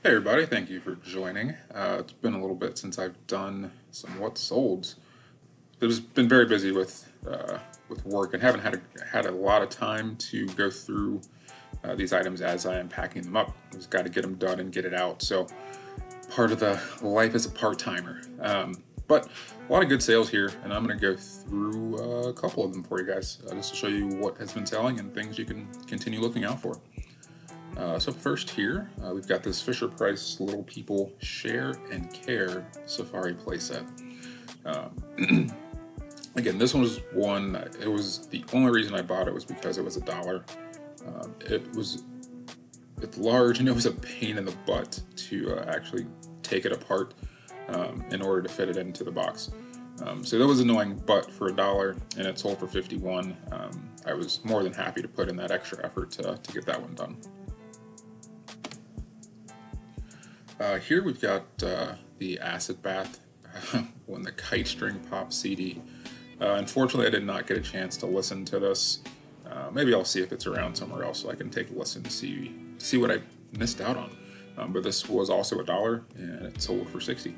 Hey everybody, thank you for joining. It's been a little bit since I've done some what solds. I've just been very busy with work and haven't had a lot of time to go through these items as I am packing them up. I've just got to get them done and get it out. So part of the life as a part-timer. But a lot of good sales here, and I'm going to go through a couple of them for you guys, just to show you what has been selling and things you can continue looking out for. So first here, we've got this Fisher-Price Little People Share and Care Safari playset. Again, this one was it was the only reason I bought it was because it was $1. It's large and it was a pain in the butt to actually take it apart in order to fit it into the box. So that was annoying, but for $1 and it sold for 51, I was more than happy to put in that extra effort to get that one done. Here we've got the Acid Bath when the Kite String Pop CD. Unfortunately, I did not get a chance to listen to this. Maybe I'll see if it's around somewhere else so I can take a listen to see what I missed out on. But this was also $1 and it sold for 60.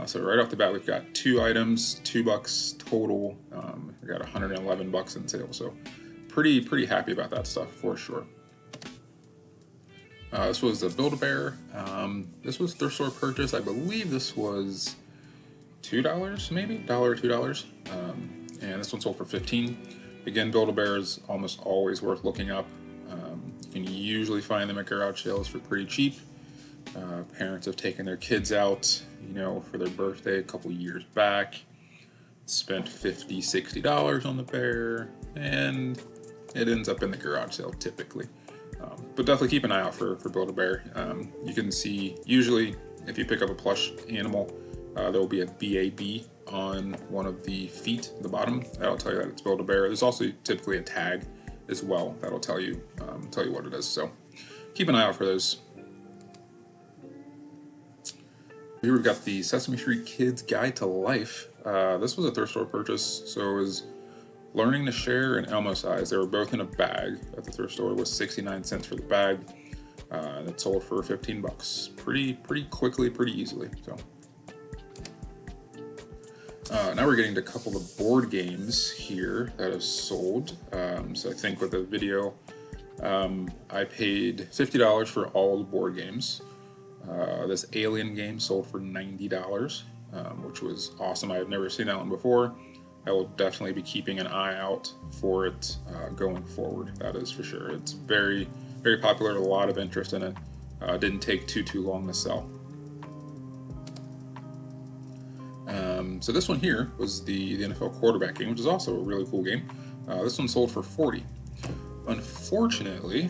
So right off the bat, we've got two items, $2 total. We got 111 bucks in sales, so pretty happy about that stuff for sure. This was the Build-A-Bear. This was thrift store purchase. I believe this was $2 maybe, $1 or $2. And this one sold for 15. Again, Build-A-Bear is almost always worth looking up. You can usually find them at garage sales for pretty cheap. Parents have taken their kids out, for their birthday a couple years back, spent $50, $60 on the bear, and it ends up in the garage sale typically. But definitely keep an eye out for Build-A-Bear. You can see, usually, if you pick up a plush animal, there will be a BAB on one of the feet at the bottom. That'll tell you that it's Build-A-Bear. There's also typically a tag as well that'll tell you what it is. So keep an eye out for those. Here we've got the Sesame Street Kids Guide to Life. This was a thrift store purchase, so it was Learning to Share and Elmo Size. They were both in a bag at the thrift store. It was 69 cents for the bag. And it sold for 15 bucks. Pretty quickly, pretty easily. So now we're getting to a couple of board games here that have sold. So I think with the video, I paid $50 for all the board games. This Alien game sold for $90, which was awesome. I had never seen that one before. I will definitely be keeping an eye out for it going forward, that is for sure. It's very popular, a lot of interest in it. Didn't take too long to sell. So this one here was the NFL quarterback game, which is also a really cool game. This one sold for 40. Unfortunately,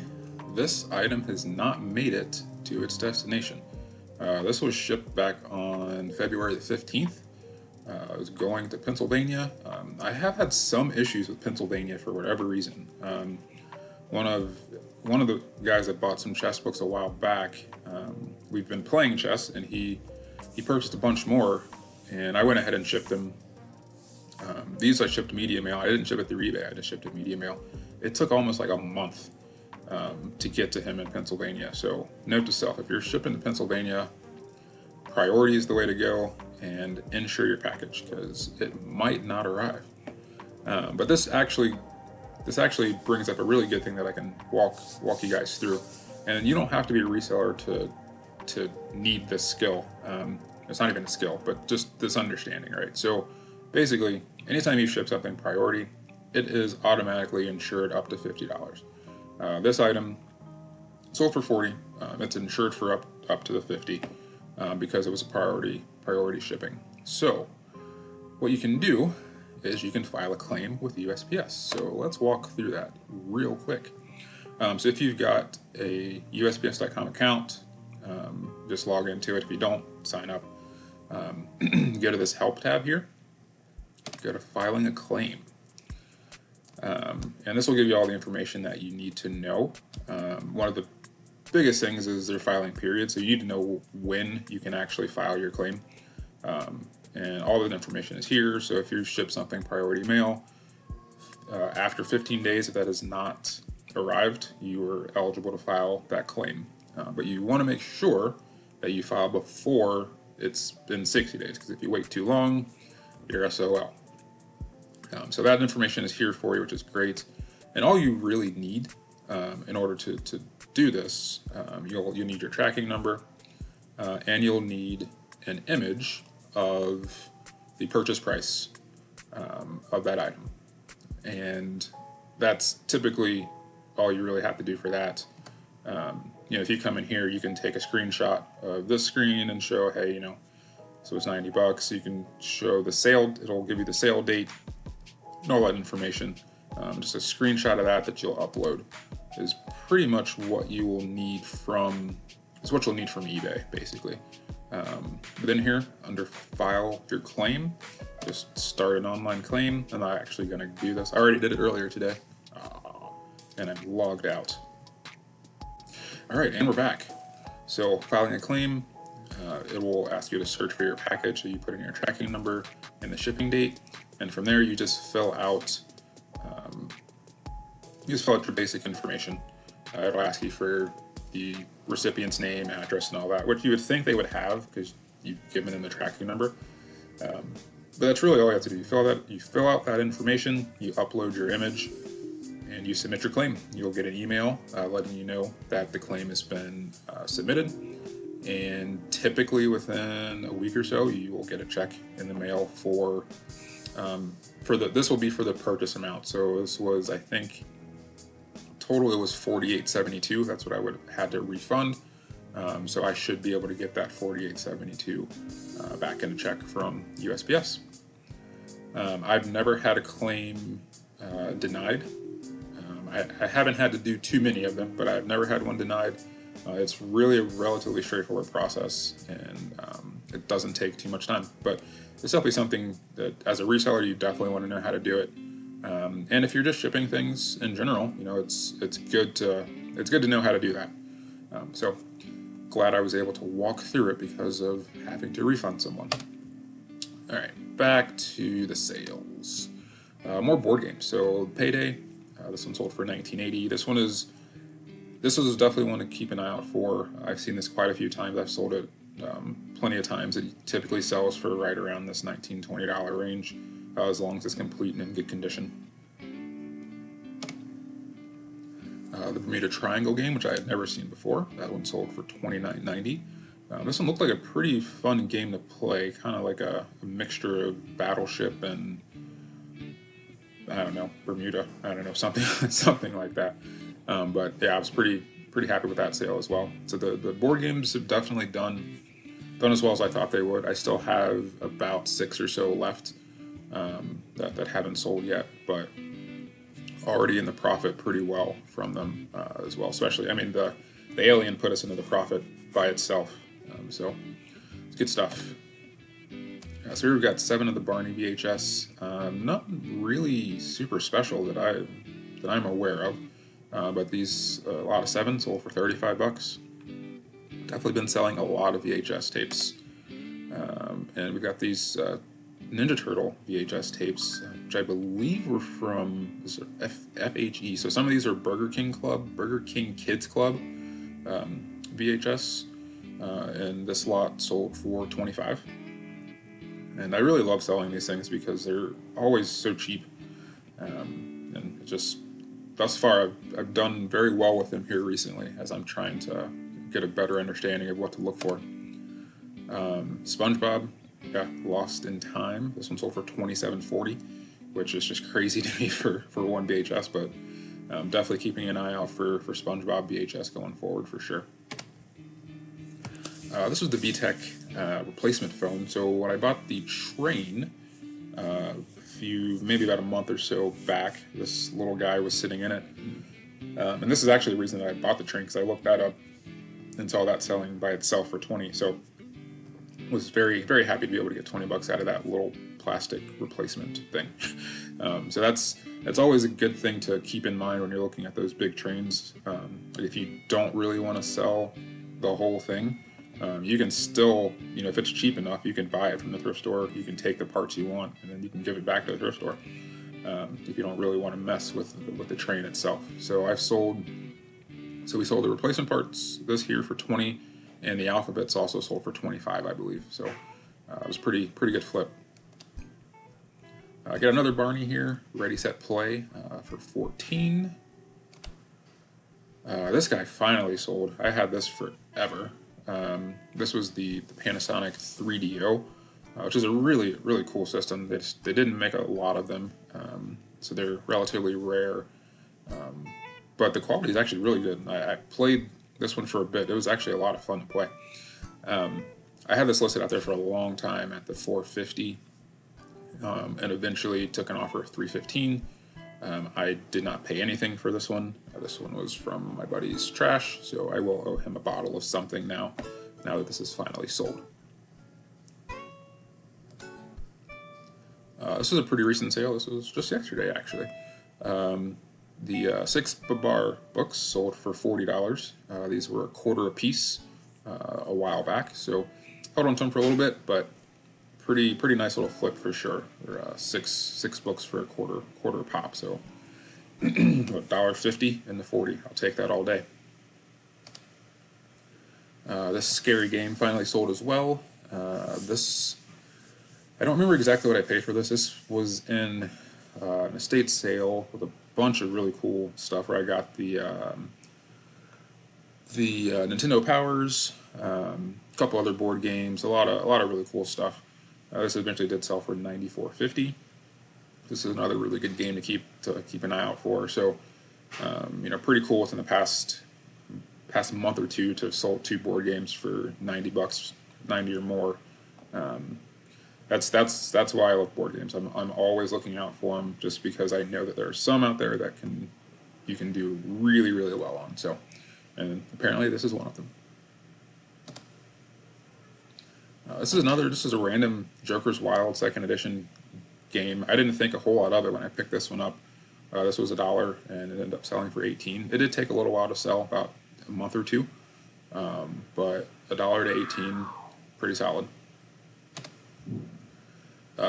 this item has not made it to its destination. This was shipped back on February the 15th. I was going to Pennsylvania. I have had some issues with Pennsylvania for whatever reason. One of the guys that bought some chess books a while back, we've been playing chess, and he purchased a bunch more, and I went ahead and shipped them. These I shipped media mail. I didn't ship it through eBay. I just shipped it media mail. It took almost like a month to get to him in Pennsylvania. So note to self: if you're shipping to Pennsylvania, priority is the way to go, and insure your package because it might not arrive. But this actually brings up a really good thing that I can walk you guys through. And you don't have to be a reseller to need this skill. It's not even a skill, but just this understanding, right? So basically, anytime you ship something priority, it is automatically insured up to $50. This item sold for 40. It's insured for up to the 50 because it was a priority shipping. So what you can do is you can file a claim with USPS. So let's walk through that real quick. So if you've got a USPS.com account, just log into it. If you don't, sign up. Go to this help tab here. Go to filing a claim. And this will give you all the information that you need to know. One of the biggest things is their filing period, so you need to know when you can actually file your claim. And all that information is here. So if you ship something priority mail, after 15 days, if that has not arrived, you are eligible to file that claim. But you want to make sure that you file before it's been 60 days, because if you wait too long, you're SOL. So that information is here for you, which is great. And all you really need in order to do this, you'll need your tracking number, and you'll need an image of the purchase price of that item. And that's typically all you really have to do for that. If you come in here, you can take a screenshot of this screen and show, hey, so it's $90. You can show the sale, it'll give you the sale date and all that information. Just a screenshot of that you'll upload is pretty much what you will need from, eBay, basically. Then here, under File Your Claim, just start an online claim. I'm not actually going to do this. I already did it earlier today, and I'm logged out. All right, and we're back. So filing a claim, it will ask you to search for your package. So you put in your tracking number and the shipping date, and from there you just fill out your basic information. It'll ask you for the recipient's name, address, and all that, which you would think they would have because you've given them the tracking number. But that's really all you have to do. You fill out that information, you upload your image, and you submit your claim. You'll get an email letting you know that the claim has been submitted. And typically within a week or so, you will get a check in the mail this will be for the purchase amount. So this was, I think, total it was $48.72. That's what I would have had to refund. So I should be able to get that $48.72 back in a check from USPS. I've never had a claim denied. I haven't had to do too many of them, but I've never had one denied. It's really a relatively straightforward process, and it doesn't take too much time. But it's definitely something that, as a reseller, you definitely want to know how to do it. And if you're just shipping things in general, it's good to know how to do that. So glad I was able to walk through it because of having to refund someone. All right, back to the sales. More board games. So Payday. This one sold for $19.80. This is definitely one to keep an eye out for. I've seen this quite a few times. I've sold it plenty of times. It typically sells for right around this $19, $20 range, as long as it's complete and in good condition. The Bermuda Triangle game, which I had never seen before. That one sold for $29.90. This one looked like a pretty fun game to play, kind of like a mixture of Battleship and, I don't know, Bermuda. I don't know, something like that. But yeah, I was pretty happy with that sale as well. So the board games have definitely done as well as I thought they would. I still have about 6 or so left that haven't sold yet, but already in the profit pretty well from them as well. Especially, I mean, the Alien put us into the profit by itself, so it's good stuff. So here we've got 7 of the Barney VHS. Nothing really super special that I'm aware of. But these, a lot of 7 sold for $35. Definitely been selling a lot of VHS tapes. And we've got these Ninja Turtle VHS tapes, which I believe were from FHE. So some of these are Burger King Kids Club VHS. And this lot sold for $25. And I really love selling these things because they're always so cheap. And just, thus far, I've done very well with them here recently as I'm trying to get a better understanding of what to look for. SpongeBob, Lost in Time. This one sold for $27.40, which is just crazy to me for one VHS, but definitely keeping an eye out for SpongeBob VHS going forward for sure. This was the VTech replacement phone. So when I bought the Train, maybe about a month or so back, this little guy was sitting in it. And this is actually the reason that I bought the Train, because I looked that up and saw that selling by itself for $20. So was very, very happy to be able to get $20 out of that little plastic replacement thing. So that's always a good thing to keep in mind when you're looking at those big trains. If you don't really want to sell the whole thing, you can still, if it's cheap enough, you can buy it from the thrift store. You can take the parts you want, and then you can give it back to the thrift store if you don't really want to mess with the train itself. So we sold the replacement parts, this here for $20, and the Alphabet's also sold for 25, I believe. So it was pretty good flip. I got another Barney here, Ready Set Play for 14. This guy finally sold. I had this forever. This was the Panasonic 3DO, which is a really cool system. They didn't make a lot of them, so they're relatively rare. But the quality is actually really good. I played this one for a bit. It was actually a lot of fun to play. I had this listed out there for a long time at the 450, and eventually took an offer of 315. I did not pay anything for this one. This one was from my buddy's trash, so I will owe him a bottle of something now that this is finally sold. This is a pretty recent sale. This was just yesterday, actually. The 6 bar books sold for $40. These were a quarter a piece a while back, so held on to them for a little bit, but pretty nice little flip for sure. They're six books for a quarter pop, so $1.50 in the 40. I'll take that all day. This Scary Game finally sold as well. This, I don't remember exactly what I paid for this. This was in an estate sale with a bunch of really cool stuff, where I got the Nintendo Powers, a couple other board games, a lot of really cool stuff. This eventually did sell for $94.50. This is another really good game to keep an eye out for. So, pretty cool within the past month or two to have sold 2 board games for $90, 90 or more. That's why I love board games. I'm always looking out for them, just because I know that there are some out there that you can do really well on. So, and apparently this is one of them. This is a random Joker's Wild 2nd edition game. I didn't think a whole lot of it when I picked this one up. This was $1, and it ended up selling for $18. It did take a little while to sell, about a month or two, but $1 to $18, pretty solid.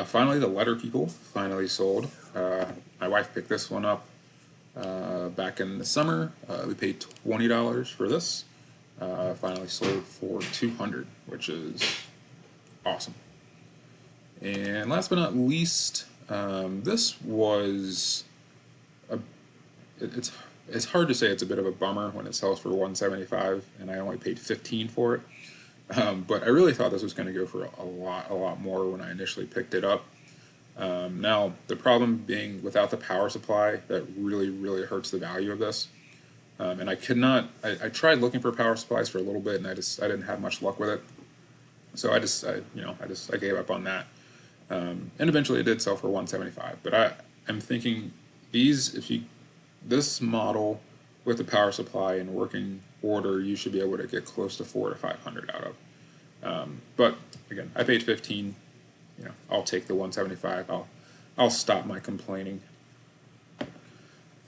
Finally, the Letter People finally sold. My wife picked this one up back in the summer. We paid $20 for this. Finally sold for $200, which is awesome. And last but not least, this was it's hard to say it's a bit of a bummer when it sells for $175 and I only paid $15 for it. But I really thought this was going to go for a lot more when I initially picked it up. Now the problem being, without the power supply, that really hurts the value of this. And I tried looking for power supplies for a little bit, and I didn't have much luck with it. So I gave up on that. And eventually it did sell for $175. But I'm thinking this model with the power supply in working order, you should be able to get close to $400 to $500 out of. But again, I paid $15. I'll take the $175. I'll stop my complaining. All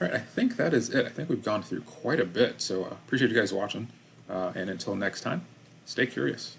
right, I think that is it. I think we've gone through quite a bit, so appreciate you guys watching. And until next time, stay curious.